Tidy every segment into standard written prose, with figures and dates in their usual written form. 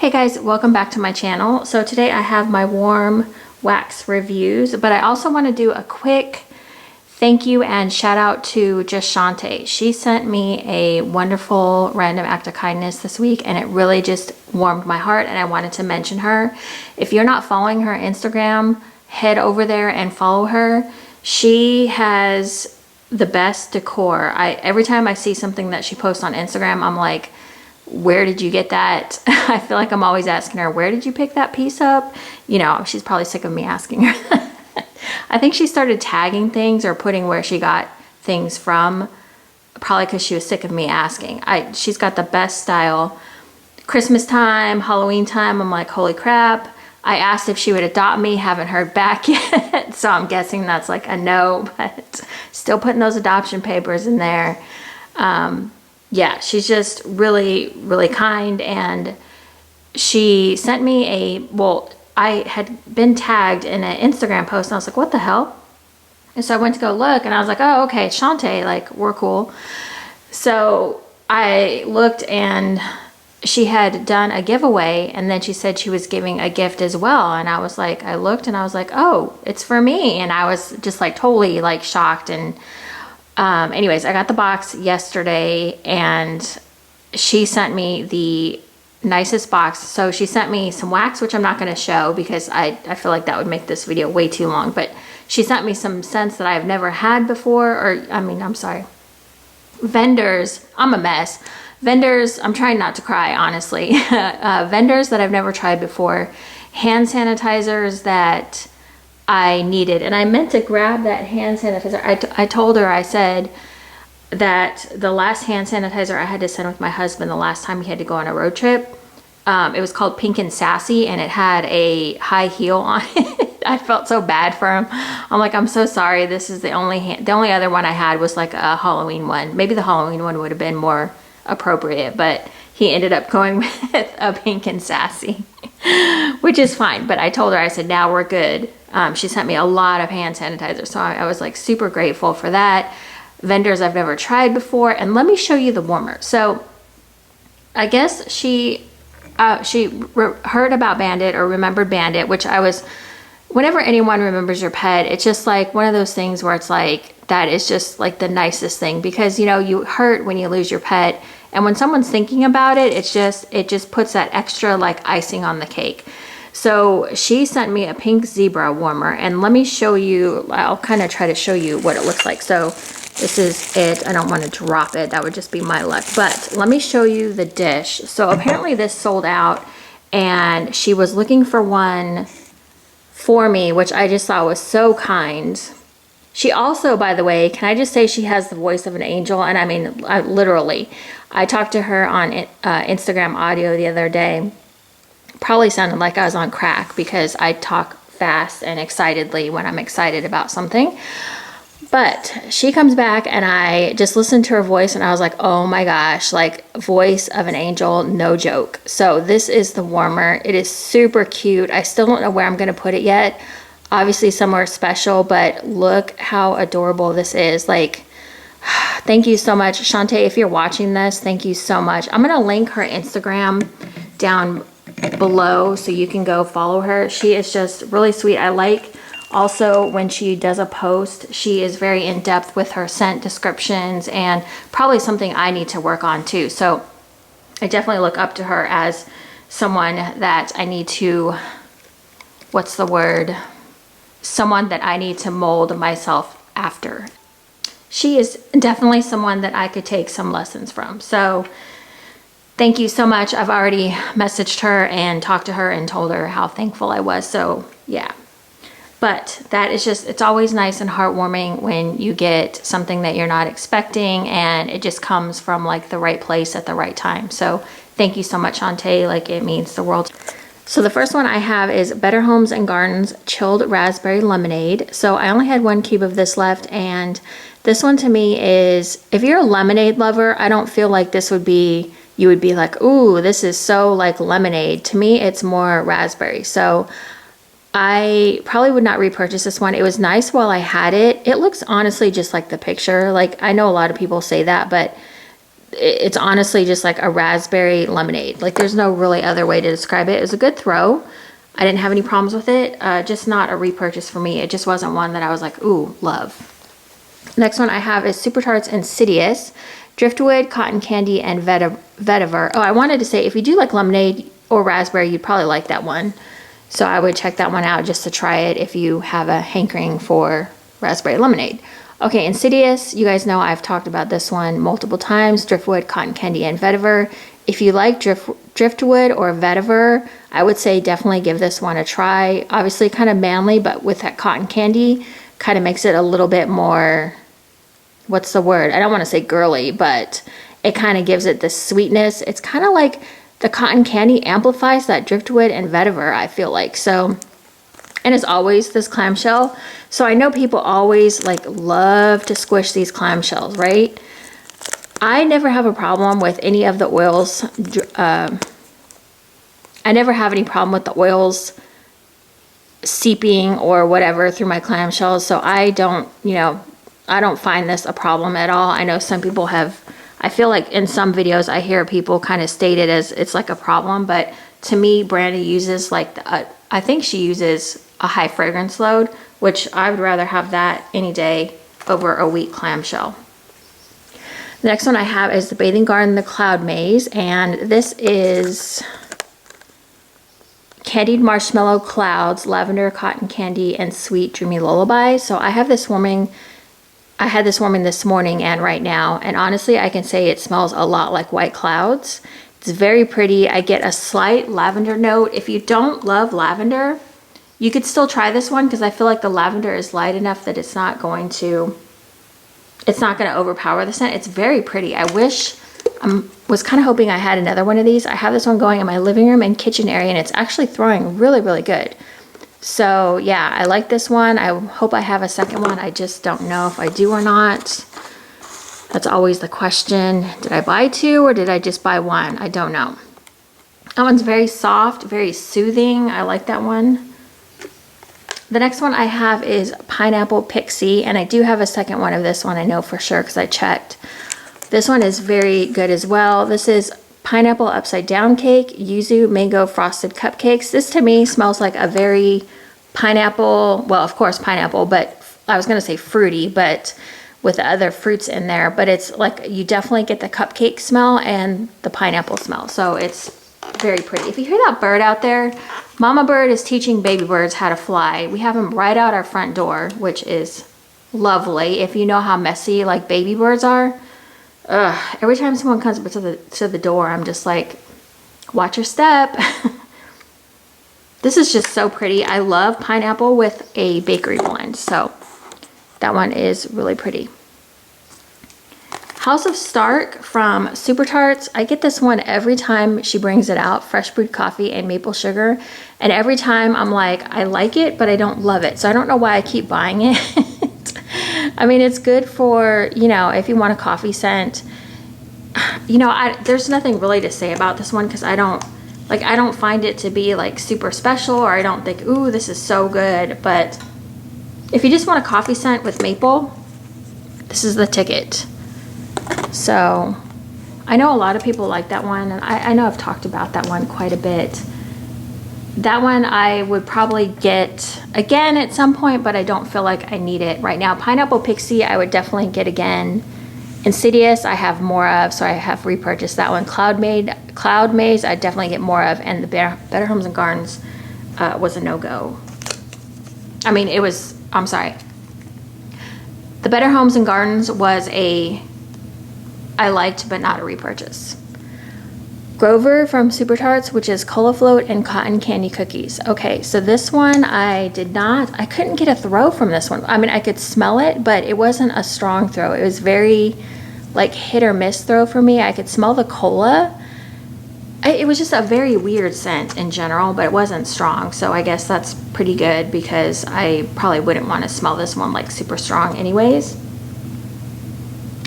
Hey guys, welcome back to my channel. So today I have my warm wax reviews, but I also want to do a quick thank you and shout out to just Shaunté. She sent me a wonderful random act of kindness this week and it really just warmed my heart and I wanted to mention her. If you're not following her Instagram, head over there and follow her. She has the best decor. Every time I see something that she posts on Instagram, I'm like, where did you get that? I feel like I'm always asking her, where did you pick that piece up? You know, she's probably sick of me asking her. I think she started tagging things or putting where she got things from, probably because she was sick of me asking. She's got the best style. Christmas time, Halloween time, I'm like, holy crap. I asked if she would adopt me, haven't heard back yet. So I'm guessing that's like a no, but still putting those adoption papers in there. Yeah, she's just really, really kind. And she sent me I had been tagged in an Instagram post and I was like, what the hell? And so I went to go look and I was like, oh, okay, Shaunté, like, we're cool. So I looked and she had done a giveaway and then she said she was giving a gift as well. And I was like, I looked and I was like, oh, it's for me. And I was just like totally like shocked. And anyways, I got the box yesterday and she sent me the nicest box. So she sent me some wax, which I'm not going to show because I feel like that would make this video way too long, but she sent me some scents that I've never had before, or I'm sorry, vendors. I'm a mess. Vendors, I'm trying not to cry, honestly. Vendors that I've never tried before, hand sanitizers that I needed, and I meant to grab that hand sanitizer. I told her, I said that the last hand sanitizer I had to send with my husband the last time he had to go on a road trip, it was called Pink and Sassy and it had a high heel on it. I felt so bad for him. I'm like, I'm so sorry. This is the only other one I had was like a Halloween one. Maybe the Halloween one would have been more appropriate, but he ended up going with a Pink and Sassy, which is fine. But I told her, I said, now we're good. She sent me a lot of hand sanitizer, so I was like super grateful for that. Vendors I've never tried before. And let me show you the warmer. So I guess she heard about Bandit or remembered Bandit, which whenever anyone remembers your pet, it's just like one of those things where it's like, that is just like the nicest thing, because you know, you hurt when you lose your pet. And when someone's thinking about it, it just puts that extra like icing on the cake. So she sent me a pink zebra warmer, and let me show you, I'll kind of try to show you what it looks like. So this is it. I don't want to drop it. That would just be my luck. But let me show you the dish. So apparently this sold out and she was looking for one for me, which I just thought was so kind. She also, by the way, can I just say she has the voice of an angel? And I mean, literally, I talked to her on Instagram audio the other day. Probably sounded like I was on crack because I talk fast and excitedly when I'm excited about something. But she comes back and I just listened to her voice and I was like, oh my gosh, like voice of an angel, no joke. So this is the warmer. It is super cute. I still don't know where I'm going to put it yet. Obviously somewhere special, but look how adorable this is. Like, thank you so much, Shaunté. If you're watching this, thank you so much. I'm going to link her Instagram down below so you can go follow her. She is just really sweet. I like also when she does a post, she is very in-depth with her scent descriptions, and probably something I need to work on too. So I definitely look up to her as someone that I need to, what's the word? Someone that I need to mold myself after. She is definitely someone that I could take some lessons from. So thank you so much. I've already messaged her and talked to her and told her how thankful I was. So yeah. But that is just, it's always nice and heartwarming when you get something that you're not expecting and it just comes from like the right place at the right time. So thank you so much, Shaunté. Like, it means the world. So the first one I have is Better Homes and Gardens Chilled Raspberry Lemonade. So I only had 1 cube of this left, and this one to me is, if you're a lemonade lover, I don't feel like this would be, you would be like, ooh, this is so like lemonade. To me, it's more raspberry. So I probably would not repurchase this one. It was nice while I had it. It looks honestly just like the picture. Like, I know a lot of people say that, but it's honestly just like a raspberry lemonade. Like there's no really other way to describe it. It was a good throw. I didn't have any problems with it. Just not a repurchase for me. It just wasn't one that I was like, ooh, love. Next one I have is Super Tarts Insidious, Driftwood, Cotton Candy, and Vetiver. Oh, I wanted to say, if you do like lemonade or raspberry, you'd probably like that one. So I would check that one out just to try it if you have a hankering for raspberry lemonade. Okay, Insidious, you guys know I've talked about this one multiple times. Driftwood, Cotton Candy, and Vetiver. If you like Driftwood or Vetiver, I would say definitely give this one a try. Obviously kind of manly, but with that cotton candy, kind of makes it a little bit more, what's the word? I don't want to say girly, but it kind of gives it the sweetness. It's kind of like the cotton candy amplifies that Driftwood and Vetiver, I feel like. So, and as always, this clamshell. So I know people always like love to squish these clamshells, right? I never have a problem with any of the oils. I never have any problem with the oils seeping or whatever through my clamshells. So I don't, I don't find this a problem at all. I know some people have, I feel like in some videos I hear people kind of state it as it's like a problem, but to me, Brandy uses like, I think she uses a high fragrance load, which I would rather have that any day over a weak clamshell. The next one I have is the Bathing Garden, the Cloud Maze, and this is Candied Marshmallow Clouds, Lavender, Cotton Candy, and Sweet Dreamy Lullaby. So I have this warming, I had this warming this morning and right now, and honestly I can say it smells a lot like white clouds. It's very pretty. I get a slight lavender note. If you don't love lavender, you could still try this one because I feel like the lavender is light enough that it's not going to overpower the scent. It's very pretty. I wish, was kind of hoping I had another one of these. I have this one going in my living room and kitchen area, and it's actually throwing really, really good. So yeah, I like this one. I hope I have a second one. I just don't know if I do or not. That's always the question. Did I buy two or did I just buy one? I don't know. That one's very soft, very soothing. I like that one. The next one I have is Pineapple Pixie, and I do have a second one of this one, I know for sure because I checked. This one is very good as well. This is Pineapple Upside Down Cake, Yuzu Mango Frosted Cupcakes. This to me smells like a very pineapple, well, of course pineapple, but I was going to say fruity, but with the other fruits in there. But it's like you definitely get the cupcake smell and the pineapple smell. So it's very pretty. If you hear that bird out there, Mama Bird is teaching baby birds how to fly. We have them right out our front door, which is lovely. If you know how messy like baby birds are, every time someone comes up to the door, I'm just like, watch your step. This is just so pretty. I love pineapple with a bakery blend, so that one is really pretty. House of Stark from Super Tarts. I get this one every time she brings it out, fresh brewed coffee and maple sugar. And every time I'm like, I like it, but I don't love it. So I don't know why I keep buying it. I mean, it's good for, if you want a coffee scent. There's nothing really to say about this one because I don't find it to be like super special, or I don't think, ooh, this is so good. But if you just want a coffee scent with maple, this is the ticket. So I know a lot of people like that one, and I know I've talked about that one quite a bit. That one I would probably get again at some point, but I don't feel like I need it right now. Pineapple Pixie I would definitely get again. Insidious I have more of, so I have repurchased that one. Cloud Maze I definitely get more of, and the Better Homes and Gardens was a no-go. I mean, I'm sorry. The Better Homes and Gardens was I liked, but not a repurchase. Grover from Super Tarts, which is Cola Float and Cotton Candy Cookies. Okay, so this one I couldn't get a throw from this one. I mean, I could smell it, but it wasn't a strong throw. It was very like hit or miss throw for me. I could smell the cola. It was just a very weird scent in general, but it wasn't strong. So I guess that's pretty good because I probably wouldn't want to smell this one like super strong anyways.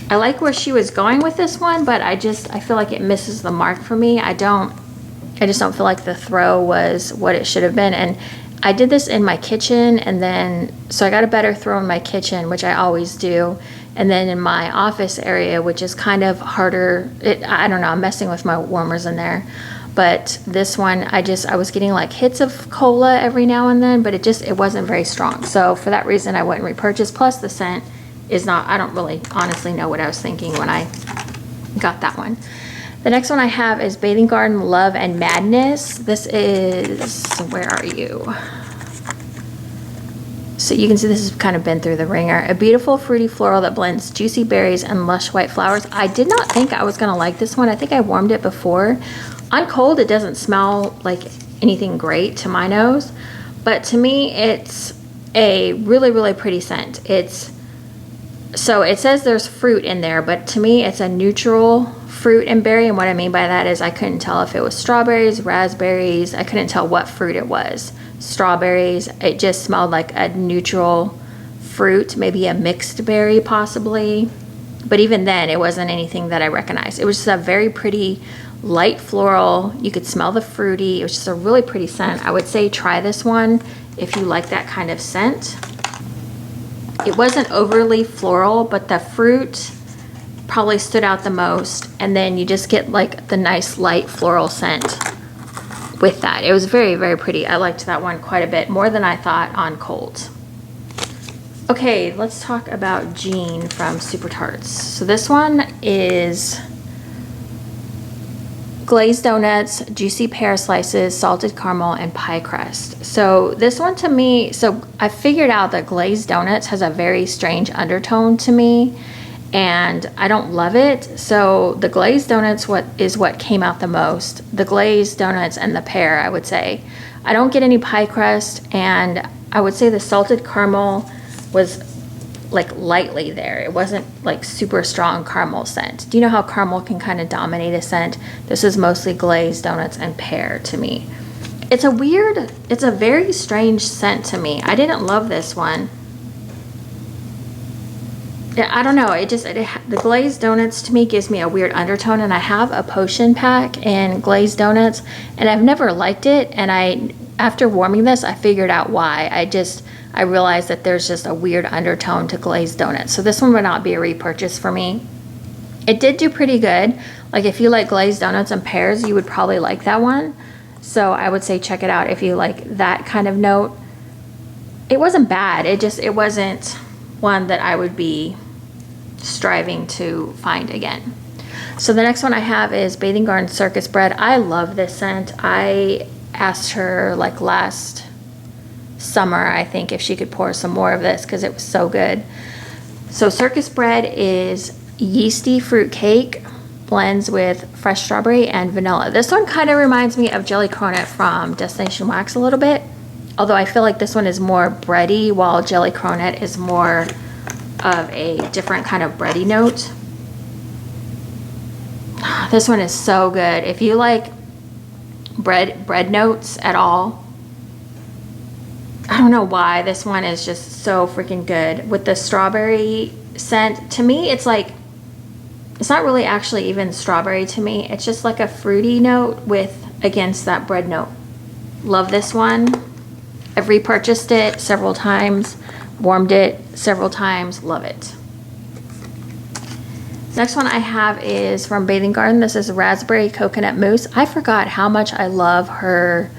I like where she was going with this one, but I feel like it misses the mark for me. I just don't feel like the throw was what it should have been. And I did this in my kitchen, and then so I got a better throw in my kitchen, which I always do. And then in my office area, which is kind of harder, I don't know, I'm messing with my warmers in there. But this one, I was getting like hits of cola every now and then, but it wasn't very strong. So for that reason, I wouldn't repurchase. Plus the scent is not, I don't really honestly know what I was thinking when I got that one. The next one I have is Bathing Garden Love and Madness. This is, where are you? So you can see this has kind of been through the ringer. A beautiful fruity floral that blends juicy berries and lush white flowers. I did not think I was gonna like this one. I think I warmed it before. On cold, it doesn't smell like anything great to my nose, but to me, it's a really, really pretty scent. So it says there's fruit in there, but to me, it's a neutral fruit and berry. And what I mean by that is I couldn't tell if it was strawberries, raspberries. I couldn't tell what fruit it was. Strawberries. It just smelled like a neutral fruit, maybe a mixed berry possibly. But even then, it wasn't anything that I recognized. It was just a very pretty light floral. You could smell the fruity. It was just a really pretty scent. I would say try this one if you like that kind of scent. It wasn't overly floral, but the fruit probably stood out the most. And then you just get like the nice light floral scent with that. It was very, very pretty. I liked that one quite a bit, more than I thought on cold. Okay, let's talk about Jean from Super Tarts. So this one is glazed donuts, juicy pear slices, salted caramel, and pie crust. So this one to me, so I figured out that glazed donuts has a very strange undertone to me, and I don't love it. So the glazed donuts is what came out the most. The glazed donuts and the pear, I would say. I don't get any pie crust, and I would say the salted caramel was like lightly there. It wasn't like super strong caramel scent. Do you know how caramel can kind of dominate a scent? This is mostly glazed donuts and pear to me. It's a very strange scent to me. I didn't love this one. I don't know, the glazed donuts to me gives me a weird undertone, and I have a potion pack in glazed donuts and I've never liked it, and after warming this I figured out why. I realized that there's just a weird undertone to glazed donuts. So this one would not be a repurchase for me. It did do pretty good. Like if you like glazed donuts and pears, you would probably like that one. So I would say check it out if you like that kind of note. It wasn't bad. It wasn't one that I would be striving to find again. So the next one I have is Bathing Garden Circus Bread. I love this scent. I asked her like last summer, I think, if she could pour some more of this because it was so good. So Circus Bread is yeasty fruit cake, blends with fresh strawberry and vanilla. This one kind of reminds me of Jelly Cronut from Destination Wax a little bit, although I feel like this one is more bready while Jelly Cronut is more of a different kind of bready note. This one is so good. If you like bread notes at all, I don't know why this one is just so freaking good. With the strawberry scent, to me it's like, it's not really actually even strawberry to me. It's just like a fruity note against that bread note. Love this one. I've repurchased it several times, warmed it several times, love it. Next one I have is from Bathing Garden. This is Raspberry Coconut Mousse. I forgot how much I love her.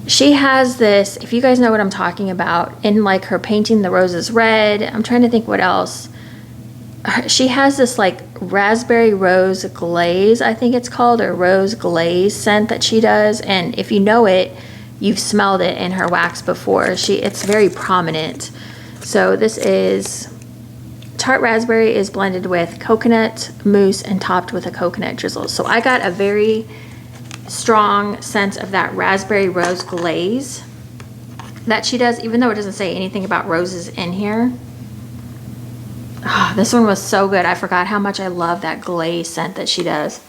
She has this, if you guys know what I'm talking about, in like her Painting the Roses Red. I'm trying to think what else. She has this like raspberry rose glaze, I think it's called, or rose glaze scent that she does. And if you know it, you've smelled it in her wax before. It's very prominent. So this is tart raspberry is blended with coconut mousse and topped with a coconut drizzle. So I got a very strong sense of that raspberry rose glaze that she does, even though it doesn't say anything about roses in here. Oh, this one was so good. I forgot how much I love that glaze scent that she does.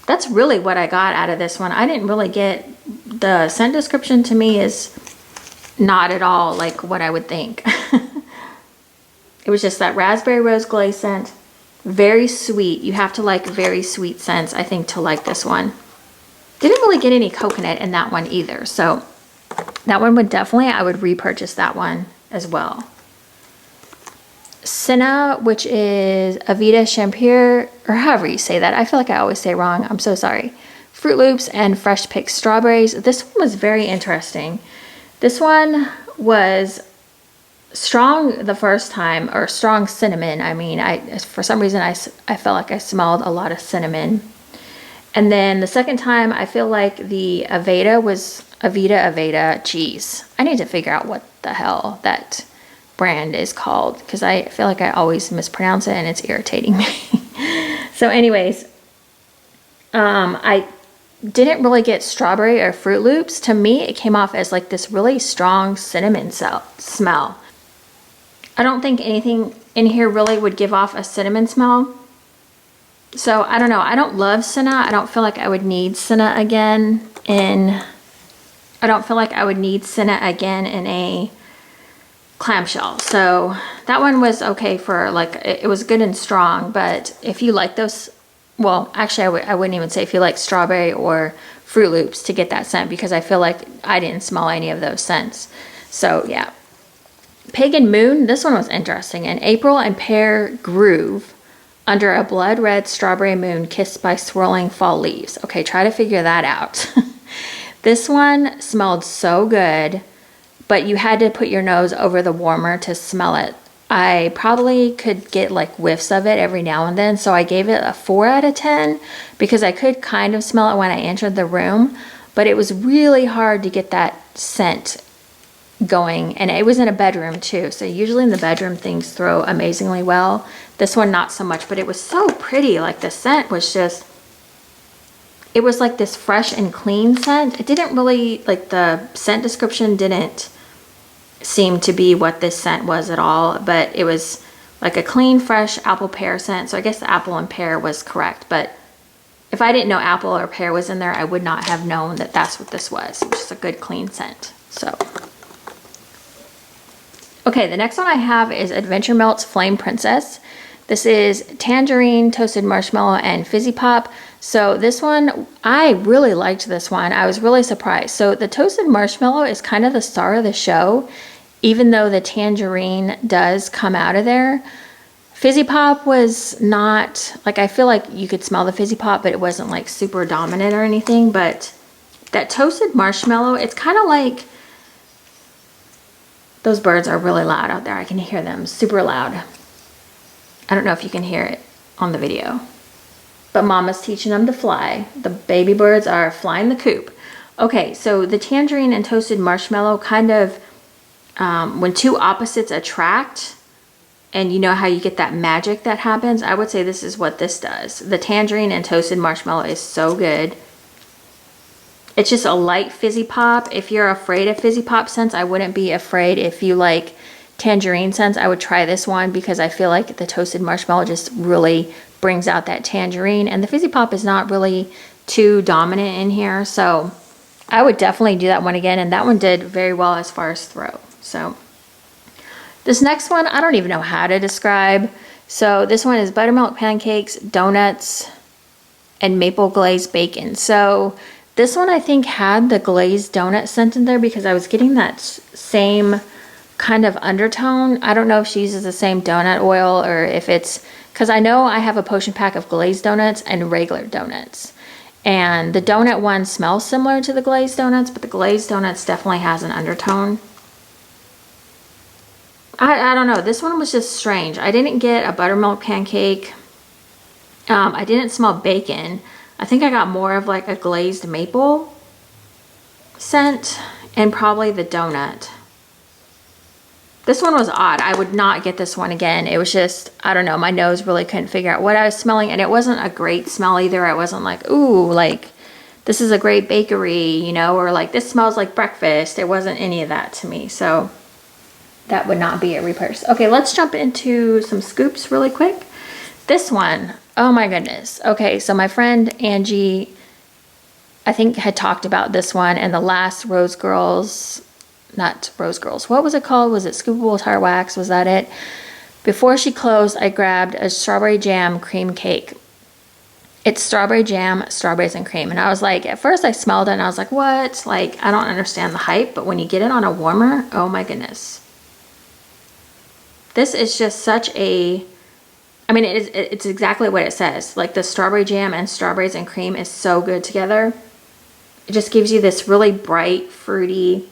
That's really what I got out of this one. I didn't really get, the scent description to me is not at all like what I would think. It was just that raspberry rose glaze scent. Very sweet. You have to like very sweet scents, I think, to like this one. Didn't really get any coconut in that one either. So that one would definitely, I would repurchase that one as well. Sanaa, which is Avita Champire, or however you say that. I feel like I always say wrong. I'm so sorry. Fruit Loops and fresh picked strawberries. This one was very interesting. This one was strong the first time, or strong cinnamon. I mean, for some reason I felt like I smelled a lot of cinnamon. And then the second time, I feel like the Aveda was Aveda cheese. I need to figure out what the hell that brand is called, because I feel like I always mispronounce it and it's irritating me. So anyways, I didn't really get strawberry or Fruit Loops. To me, it came off as like this really strong cinnamon smell. I don't think anything in here really would give off a cinnamon smell. So I don't know. I don't love Sanaa. I don't feel like I would need Sanaa again in a clamshell. So that one was okay for like, it was good and strong, but if you like those, well, actually I wouldn't even say if you like strawberry or Fruit Loops to get that scent, because I feel like I didn't smell any of those scents. So yeah. Pagan Moon, this one was interesting. An April and Pear Groove under a blood red strawberry moon kissed by swirling fall leaves. Okay, try to figure that out. This one smelled so good, but you had to put your nose over the warmer to smell it. I probably could get like whiffs of it every now and then, so I gave it a 4 out of 10 because I could kind of smell it when I entered the room, but it was really hard to get that scent going, and it was in a bedroom too, so usually in the bedroom things throw amazingly well. This one not so much, but it was so pretty. Like the scent was just, it was like this fresh and clean scent. It didn't really, like the scent description didn't seem to be what this scent was at all, but it was like a clean, fresh apple pear scent. So I guess the apple and pear was correct, but if I didn't know apple or pear was in there, I would not have known that that's what this was. It was just a good clean scent. So okay, the next one I have is Adventure Melt's Flame Princess. This is tangerine, toasted marshmallow, and fizzy pop. So this one, I really liked this one. I was really surprised. So the toasted marshmallow is kind of the star of the show, even though the tangerine does come out of there. Fizzy pop was not, like, I feel like you could smell the fizzy pop, but it wasn't like super dominant or anything. But that toasted marshmallow, it's kind of like, those birds are really loud out there. I can hear them super loud. I don't know if you can hear it on the video, but Mama's teaching them to fly. The baby birds are flying the coop. Okay, so the tangerine and toasted marshmallow kind of, when two opposites attract, and you know how you get that magic that happens, I would say this is what this does. The tangerine and toasted marshmallow is so good. It's just a light fizzy pop. If you're afraid of fizzy pop scents, I wouldn't be afraid. If you like tangerine scents, I would try this one because I feel like the toasted marshmallow just really brings out that tangerine, and the fizzy pop is not really too dominant in here. So I would definitely do that one again, and that one did very well as far as throw. So this next one, I don't even know how to describe. So this one is Buttermilk Pancakes, Donuts, and Maple Glazed Bacon. So this one I think had the glazed donut scent in there because I was getting that same kind of undertone. I don't know if she uses the same donut oil or if it's, because I know I have a potion pack of glazed donuts and regular donuts. And the donut one smells similar to the glazed donuts, but the glazed donuts definitely has an undertone. I don't know. This one was just strange. I didn't get a buttermilk pancake. I didn't smell bacon. I think I got more of like a glazed maple scent and probably the donut. This one was odd. I would not get this one again. It was just, I don't know, my nose really couldn't figure out what I was smelling, and it wasn't a great smell either. I wasn't like, ooh, like this is a great bakery, you know, or like this smells like breakfast. There wasn't any of that to me. So that would not be a repurchase. Okay, let's jump into some scoops really quick. This one, oh my goodness. Okay, so my friend Angie, I think, had talked about this one and the last Rose Girls, not Rose Girls, what was it called? Was it Scoopable Tire Wax? Was that it? Before she closed, I grabbed a strawberry jam cream cake. It's strawberry jam, strawberries, and cream. And I was like, at first I smelled it and I was like, what? Like, I don't understand the hype. But when you get it on a warmer, oh my goodness. This is just such a, I mean, it's exactly what it says. Like the strawberry jam and strawberries and cream is so good together. It just gives you this really bright, fruity,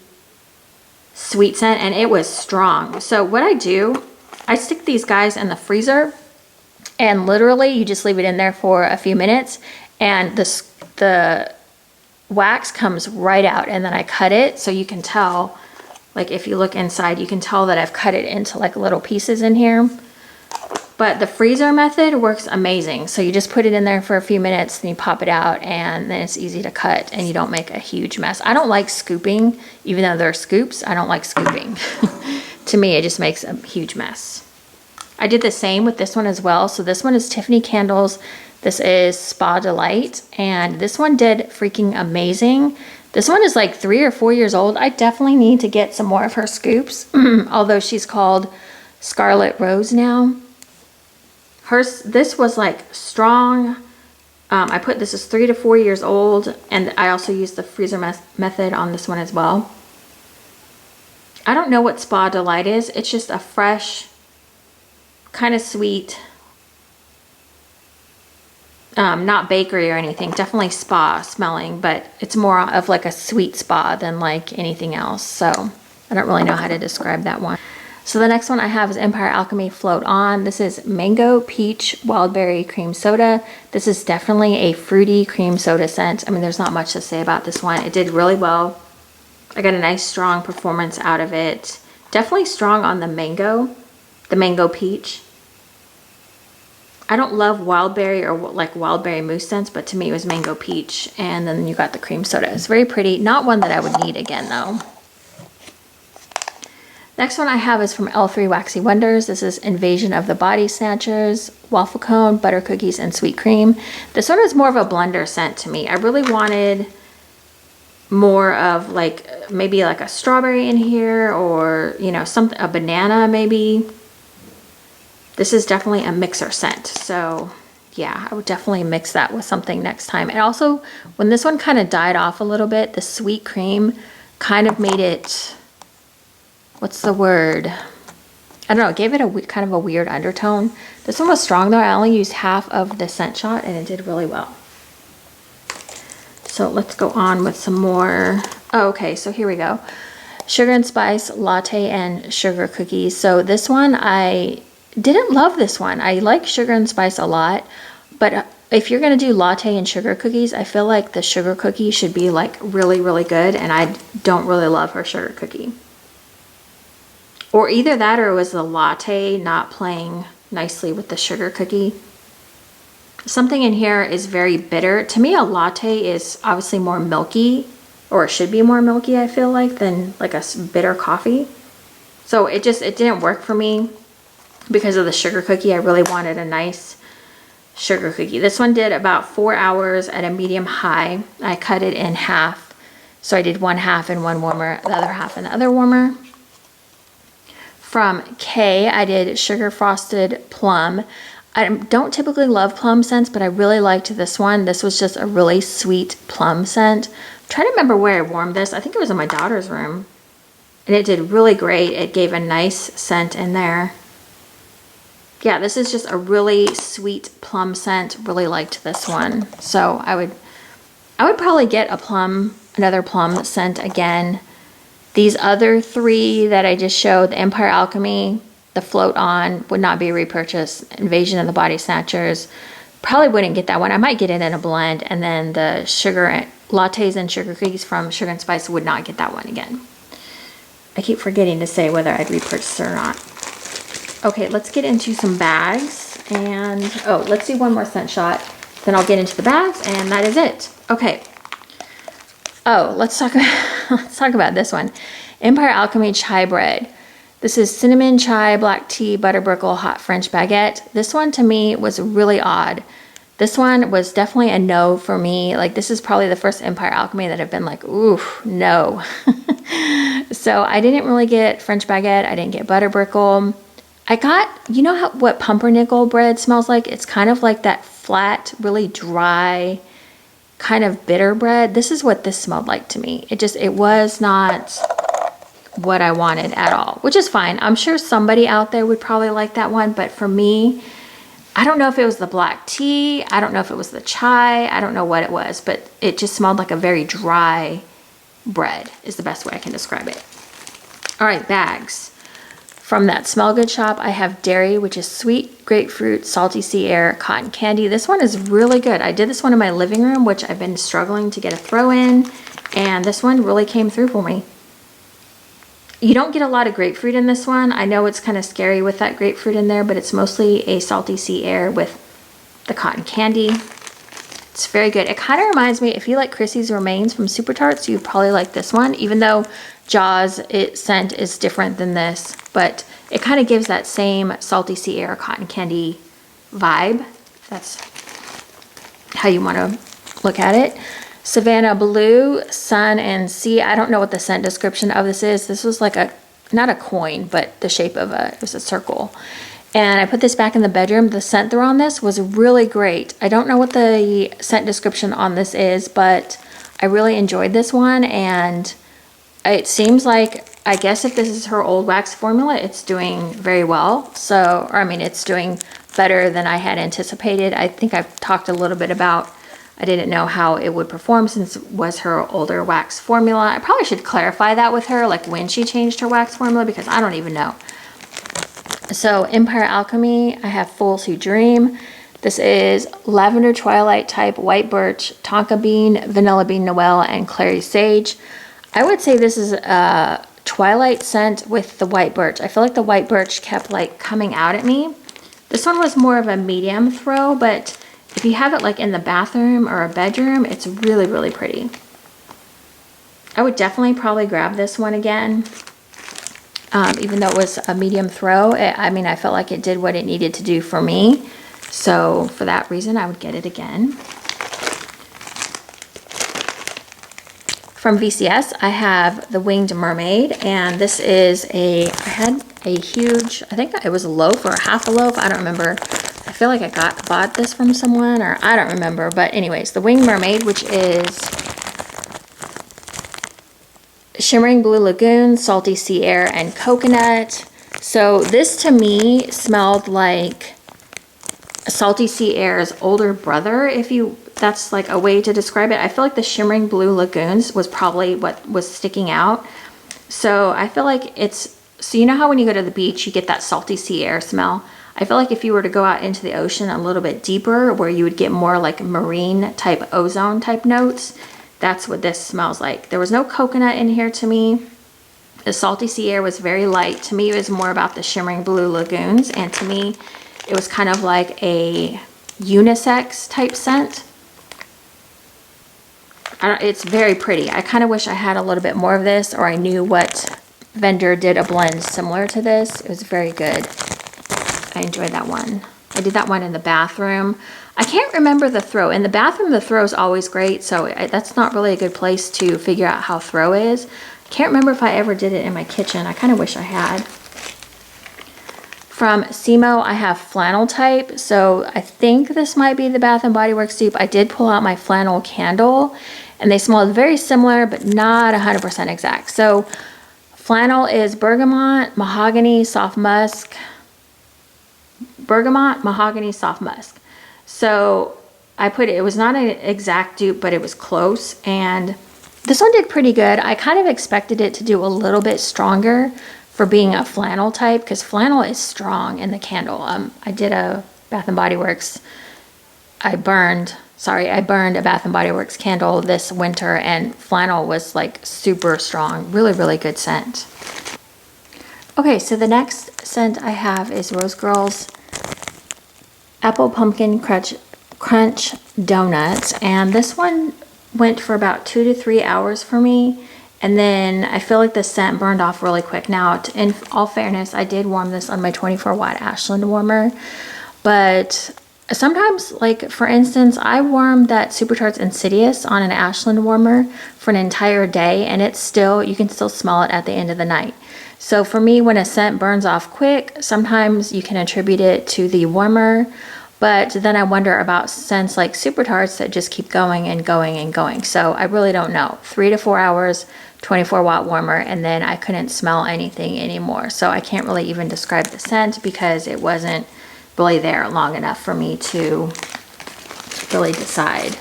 sweet scent, and it was strong. So what I do, I stick these guys in the freezer, and literally you just leave it in there for a few minutes, and the wax comes right out, and then I cut it so you can tell, like if you look inside, you can tell that I've cut it into like little pieces in here. But the freezer method works amazing. So you just put it in there for a few minutes, then you pop it out, and then it's easy to cut and you don't make a huge mess. I don't like scooping, even though they're scoops, I don't like scooping. To me, it just makes a huge mess. I did the same with this one as well. So this one is Tiffany Candles. This is Spa Delight, and this one did freaking amazing. This one is like 3 or 4 years old. I definitely need to get some more of her scoops, although she's called Scarlet Rose now. This was like strong. I put this is 3 to 4 years old, and I also used the freezer method on this one as well. I don't know what Spa Delight is. It's just a fresh, kind of sweet, not bakery or anything, definitely spa smelling, but it's more of like a sweet spa than like anything else. So I don't really know how to describe that one. So the next one I have is Empire Alchemy Float On. This is Mango Peach Wildberry Cream Soda. This is definitely a fruity cream soda scent. I mean, there's not much to say about this one. It did really well. I got a nice strong performance out of it. Definitely strong on the mango peach. I don't love wildberry or like wildberry mousse scents, but to me it was mango peach. And then you got the cream soda. It's very pretty. Not one that I would need again though. Next one I have is from L3 Waxy Wonders. This is Invasion of the Body Snatchers, Waffle Cone, Butter Cookies, and Sweet Cream. This one is more of a blender scent to me. I really wanted more of like, maybe like a strawberry in here, or, you know, something, a banana maybe. This is definitely a mixer scent. So yeah, I would definitely mix that with something next time. And also, when this one kind of died off a little bit, the Sweet Cream kind of made it, what's the word? I don't know, it gave it a kind of a weird undertone. This one was strong though. I only used half of the scent shot and it did really well. So let's go on with some more. Oh, okay, so here we go. Sugar and Spice Latte and Sugar Cookies. So this one, I didn't love this one. I like Sugar and Spice a lot, but if you're gonna do latte and sugar cookies, I feel like the sugar cookie should be like really, really good, and I don't really love her sugar cookie. Or either that, or it was the latte not playing nicely with the sugar cookie. Something in here is very bitter. To me, a latte is obviously more milky, or it should be more milky, I feel like, than like a bitter coffee. So it didn't work for me because of the sugar cookie. I really wanted a nice sugar cookie. This one did about 4 hours at a medium high. I cut it in half. So I did one half in one warmer, the other half in the other warmer. From K, I did Sugar Frosted Plum. I don't typically love plum scents, but I really liked this one. This was just a really sweet plum scent. I'm trying to remember where I warmed this. I think it was in my daughter's room. And it did really great. It gave a nice scent in there. Yeah, this is just a really sweet plum scent. Really liked this one. So I would probably get another plum scent again. These other three that I just showed, the Empire Alchemy, the Float On, would not be repurchased. Invasion of the Body Snatchers, probably wouldn't get that one. I might get it in a blend. And then the sugar lattes and sugar cookies from Sugar and Spice would not get that one again. I keep forgetting to say whether I'd repurchase it or not. Okay, let's get into some bags. And, oh, let's do one more scent shot. Then I'll get into the bags, and that is it. Okay. Oh, let's talk about this one. Empire Alchemy Chai Bread. This is cinnamon chai, black tea, butterbrickle, hot French baguette. This one to me was really odd. This one was definitely a no for me. Like, this is probably the first Empire Alchemy that I've been like, ooh, no. So I didn't really get French baguette. I didn't get butterbrickle. I got, you know what pumpernickel bread smells like? It's kind of like that flat, really dry, kind of bitter bread. This is what this smelled like to me. It was not what I wanted at all, which is fine. I'm sure somebody out there would probably like that one, but for me, I don't know if it was the black tea, I don't know if it was the chai, I don't know what it was, but it just smelled like a very dry bread is the best way I can describe it. All right, bags. From that Smell Good shop, I have Derry, which is sweet grapefruit, salty sea air, cotton candy. This one is really good. I did this one in my living room, which I've been struggling to get a throw in, and this one really came through for me. You don't get a lot of grapefruit in this one. I know it's kind of scary with that grapefruit in there, but it's mostly a salty sea air with the cotton candy. It's very good. It kind of reminds me, if you like Chrissy's Remains from Super Tarts, you'd probably like this one, even though Jaws scent is different than this, but it kind of gives that same salty sea air cotton candy vibe. That's how you want to look at it. Savannah Blue Sun and Sea. I don't know what the scent description of this is. This was like a, not a coin, but the shape of it was a circle. And I put this back in the bedroom. The scent through on this was really great. I don't know what the scent description on this is, but I really enjoyed this one, and it seems like, I guess if this is her old wax formula, it's doing very well. So, or I mean, it's doing better than I had anticipated. I think I've talked a little bit about, I didn't know how it would perform since it was her older wax formula. I probably should clarify that with her, like when she changed her wax formula, because I don't even know. So Empire Alchemy, I have Fools Who Dream. This is Lavender Twilight Type, White Birch, Tonka Bean, Vanilla Bean Noel, and Clary Sage. I would say this is a Twilight scent with the White Birch. I feel like the White Birch kept like coming out at me. This one was more of a medium throw, but if you have it like in the bathroom or a bedroom, it's really, really pretty. I would definitely probably grab this one again. Even though it was a medium throw, I mean, I felt like it did what it needed to do for me. So for that reason, I would get it again. From VCS, I have the Winged Mermaid, and this is I had a huge, I think it was a loaf or half a loaf, I don't remember. I feel like I bought this from someone, or I don't remember. But anyways, the Winged Mermaid, which is Shimmering Blue Lagoon, Salty Sea Air, and Coconut. So this to me smelled like Salty Sea Air's older brother, that's like a way to describe it. I feel like the Shimmering Blue Lagoons was probably what was sticking out. So I feel like so you know how when you go to the beach, you get that salty sea air smell? I feel like if you were to go out into the ocean a little bit deeper, where you would get more like marine type, ozone type notes, that's what this smells like. There was no coconut in here to me. The salty sea air was very light. To me, it was more about the Shimmering Blue Lagoons, and to me, it was kind of like a unisex type scent. It's very pretty. I kind of wish I had a little bit more of this, or I knew what vendor did a blend similar to this. It was very good. I enjoyed that one. I did that one in the bathroom. I can't remember the throw. In the bathroom, the throw is always great, so that's not really a good place to figure out how throw is. I can't remember if I ever did it in my kitchen. I kind of wish I had. From Simo, I have Flannel Type. So I think this might be the Bath & Body Works dupe. I did pull out my Flannel candle, and they smelled very similar, but not 100% exact. So Flannel is bergamot, mahogany, soft musk. Bergamot, mahogany, soft musk. So I put it was not an exact dupe, but it was close, and this one did pretty good. I kind of expected it to do a little bit stronger for being a flannel type, because flannel is strong in the candle. I did a Bath & Body Works, I burned a Bath & Body Works candle this winter, and flannel was like super strong. Really, really good scent. Okay, so the next scent I have is Rose Girls Apple Pumpkin Crunch Donuts, and this one went for about 2 to 3 hours for me, and then I feel like the scent burned off really quick. Now, in all fairness, I did warm this on my 24-watt Ashland Warmer, but sometimes, like for instance, I warmed that Super Tarts Insidious on an Ashland Warmer for an entire day, and you can still smell it at the end of the night. So for me, when a scent burns off quick, sometimes you can attribute it to the warmer, But then I wonder about scents like Super Tarts that just keep going and going and going. So I really don't know. 3 to 4 hours, 24-watt warmer, and then I couldn't smell anything anymore. So I can't really even describe the scent because it wasn't really there long enough for me to really decide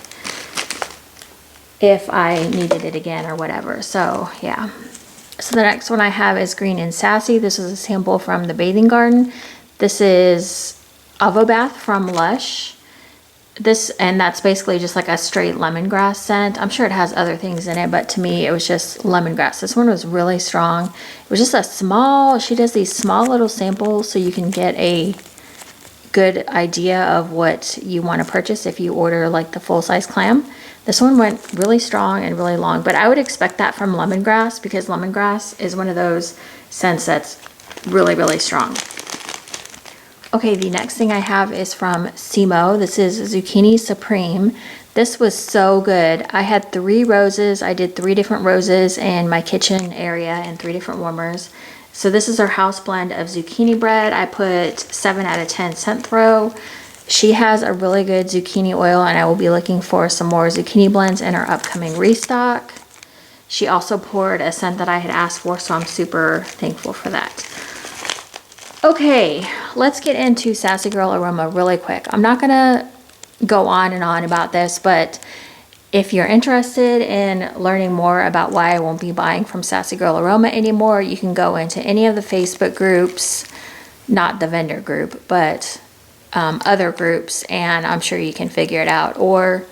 if I needed it again or whatever. So yeah. So the next one I have is Green and Sassy. This is a sample from the Bathing Garden. This is Avo Bath from Lush. And that's basically just like a straight lemongrass scent. I'm sure it has other things in it, but to me it was just lemongrass. This one was really strong. It was just a small, she does these small little samples so you can get a good idea of what you want to purchase if you order like the full-size clam. This one went really strong and really long, but I would expect that from lemongrass because lemongrass is one of those scents that's really, really strong. Okay, the next thing I have is from Simo. This is Zucchini Supreme. This was so good. I had 3 roses. I did 3 different roses in my kitchen area and 3 different warmers. So this is our house blend of zucchini bread. I put 7 out of 10 scent throw. She has a really good zucchini oil, and I will be looking for some more zucchini blends in our upcoming restock. She also poured a scent that I had asked for, so I'm super thankful for that. Okay, let's get into Sassy Girl Aroma really quick. I'm not gonna go on and on about this, but if you're interested in learning more about why I won't be buying from Sassy Girl Aroma anymore, you can go into any of the Facebook groups, not the vendor group, but other groups, and I'm sure you can figure it out. Or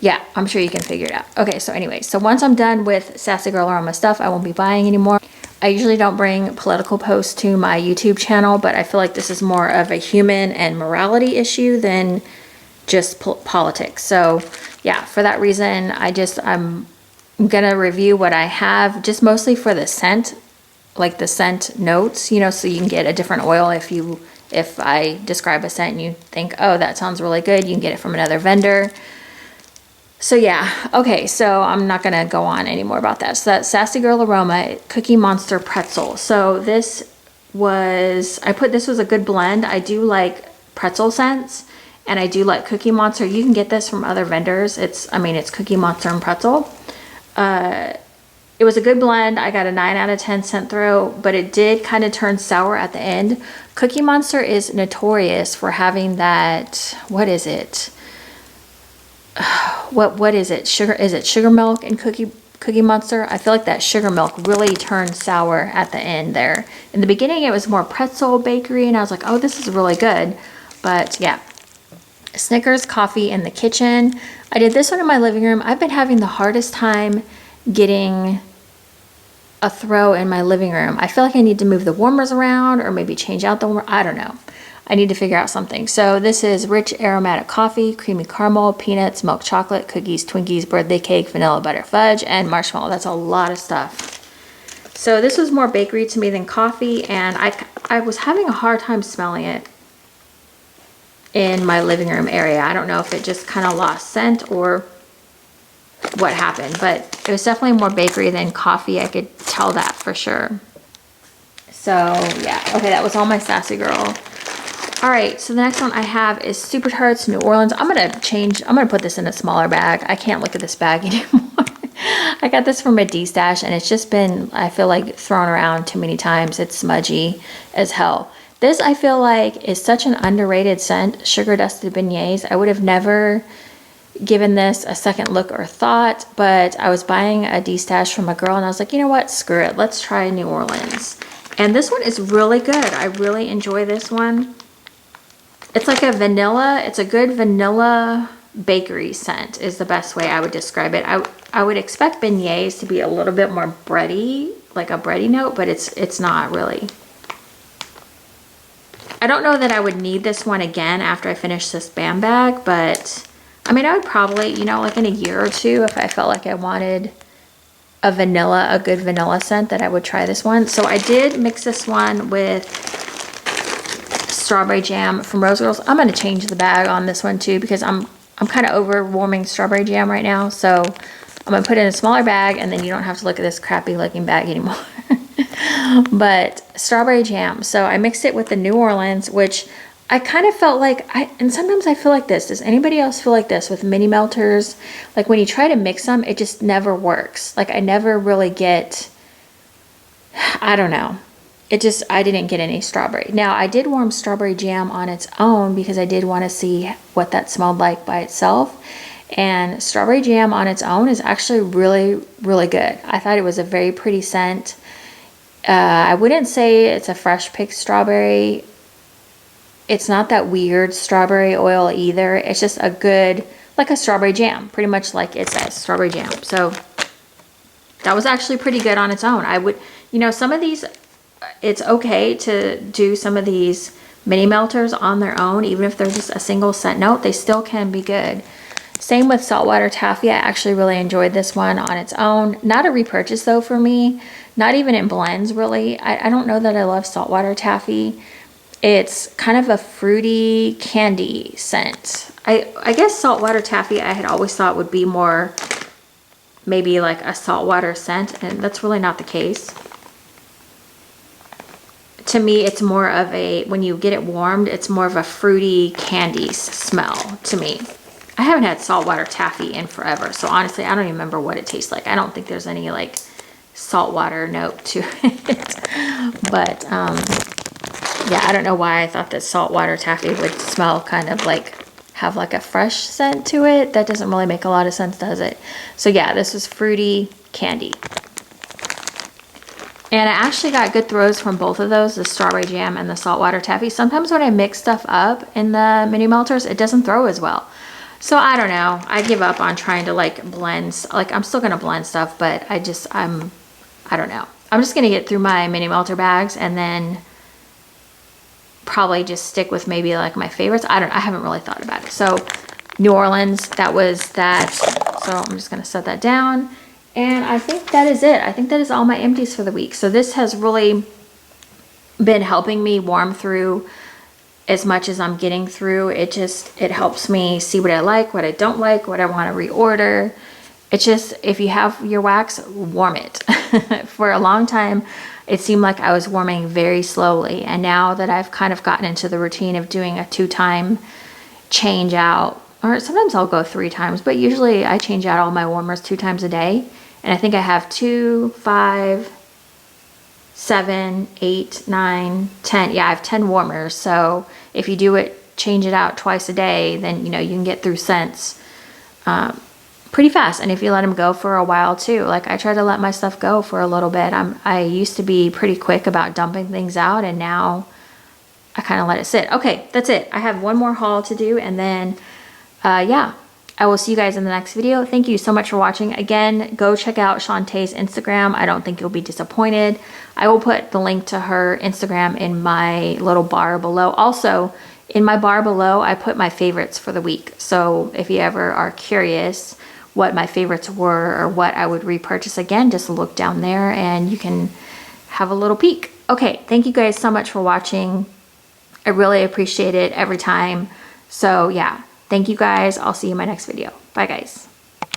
yeah, I'm sure you can figure it out. Okay, so anyway, so once I'm done with Sassy Girl Aroma stuff, I won't be buying anymore. I usually don't bring political posts to my YouTube channel, but I feel like this is more of a human and morality issue than just politics. So yeah, for that reason, I'm gonna review what I have, just mostly for the scent, like the scent notes, you know, so you can get a different oil if I describe a scent and you think, oh, that sounds really good, you can get it from another vendor. So yeah, okay, so I'm not gonna go on anymore about that. So that's Sassy Girl Aroma Cookie Monster Pretzel. So this was a good blend. I do like pretzel scents, and I do like Cookie Monster. You can get this from other vendors. It's Cookie Monster and pretzel. It was a good blend. I got a 9 out of 10 scent throw, but it did kind of turn sour at the end. Cookie Monster is notorious for having that, what is it? What is it? Sugar? Is it sugar milk and Cookie Monster? I feel like that sugar milk really turned sour at the end there. In the beginning, it was more pretzel bakery, and I was like, oh, this is really good. But yeah, Snickers coffee in the kitchen. I did this one in my living room. I've been having the hardest time getting a throw in my living room. I feel like I need to move the warmers around or maybe change out the warmer. I don't know. I need to figure out something. So this is rich aromatic coffee, creamy caramel, peanuts, milk chocolate, cookies, Twinkies, birthday cake, vanilla butter fudge, and marshmallow. That's a lot of stuff. So this was more bakery to me than coffee, and I was having a hard time smelling it in my living room area. I don't know if it just kind of lost scent or what happened, but it was definitely more bakery than coffee. I could tell that for sure. So yeah, okay, that was all my Sassy Girl. All right, so the next one I have is Super Tarts New Orleans. I'm gonna put this in a smaller bag. I can't look at this bag anymore. I got this from a D-stash, and it's just been, I feel like, thrown around too many times. It's smudgy as hell. This, I feel like, is such an underrated scent, Sugar Dusted Beignets. I would have never given this a second look or thought, but I was buying a D-stash from a girl, and I was like, you know what, screw it, let's try New Orleans. And this one is really good. I really enjoy this one. It's like a vanilla, it's a good vanilla bakery scent is the best way I would describe it. I would expect beignets to be a little bit more bready, like a bready note, but it's not really. I don't know that I would need this one again after I finish this Bam bag, but I mean, I would probably, you know, like in a year or two, if I felt like I wanted a good vanilla scent, that I would try this one. So I did mix this one with strawberry jam from Rose Girls. I'm going to change the bag on this one too, because I'm kind of over warming strawberry jam right now. So I'm going to put it in a smaller bag, and then you don't have to look at this crappy looking bag anymore. But strawberry jam. So I mixed it with the New Orleans, which I kind of felt like, and sometimes I feel like this. Does anybody else feel like this with mini melters? Like when you try to mix them, it just never works. Like I never really get, I don't know. I didn't get any strawberry. Now I did warm strawberry jam on its own because I did want to see what that smelled like by itself. And strawberry jam on its own is actually really, really good. I thought it was a very pretty scent. I wouldn't say it's a fresh picked strawberry. It's not that weird strawberry oil either. It's just a good, like a strawberry jam, pretty much like it says, strawberry jam. So that was actually pretty good on its own. I would, you know, some of these, it's okay to do some of these mini melters on their own, even if they're just a single scent note, they still can be good. Same with Saltwater Taffy. I actually really enjoyed this one on its own. Not a repurchase though for me, not even in blends really. I don't know that I love Saltwater Taffy. It's kind of a fruity candy scent. I guess Saltwater Taffy I had always thought would be more maybe like a saltwater scent, and that's really not the case. To me, it's more of a, when you get it warmed, it's more of a fruity candy smell to me. I haven't had Saltwater Taffy in forever, so honestly, I don't even remember what it tastes like. I don't think there's any like saltwater note to it. But yeah, I don't know why I thought that Saltwater Taffy would smell kind of like, have like a fresh scent to it. That doesn't really make a lot of sense, does it? So yeah, this was fruity candy. And I actually got good throws from both of those, the strawberry jam and the Saltwater Taffy. Sometimes when I mix stuff up in the mini melters, it doesn't throw as well. So I don't know. I give up on trying to like blend. Like I'm still gonna blend stuff, but I don't know. I'm just gonna get through my mini melter bags and then probably just stick with maybe like my favorites. I haven't really thought about it. So New Orleans, that was that. So I'm just gonna set that down. And I think that is it. I think that is all my empties for the week. So this has really been helping me warm through as much as I'm getting through. It helps me see what I like, what I don't like, what I want to reorder. It's just, if you have your wax, warm it. For a long time, it seemed like I was warming very slowly. And now that I've kind of gotten into the routine of doing a 2-time change out, or sometimes I'll go 3 times, but usually I change out all my warmers 2 times a day. And I think I have 2, 5, 7, 8, 9, 10. Yeah, I have 10 warmers. So if you do it, change it out twice a day, then you know you can get through scents pretty fast. And if you let them go for a while too, like I try to let my stuff go for a little bit. I used to be pretty quick about dumping things out, and now I kind of let it sit. Okay, that's it. I have one more haul to do, and then yeah, I will see you guys in the next video. Thank you so much for watching. Again, go check out Shaunté's Instagram. I don't think you'll be disappointed. I will put the link to her Instagram in my little bar below. Also, in my bar below, I put my favorites for the week. So if you ever are curious what my favorites were or what I would repurchase again, just look down there and you can have a little peek. Okay, thank you guys so much for watching. I really appreciate it every time. So yeah. Thank you guys. I'll see you in my next video. Bye guys.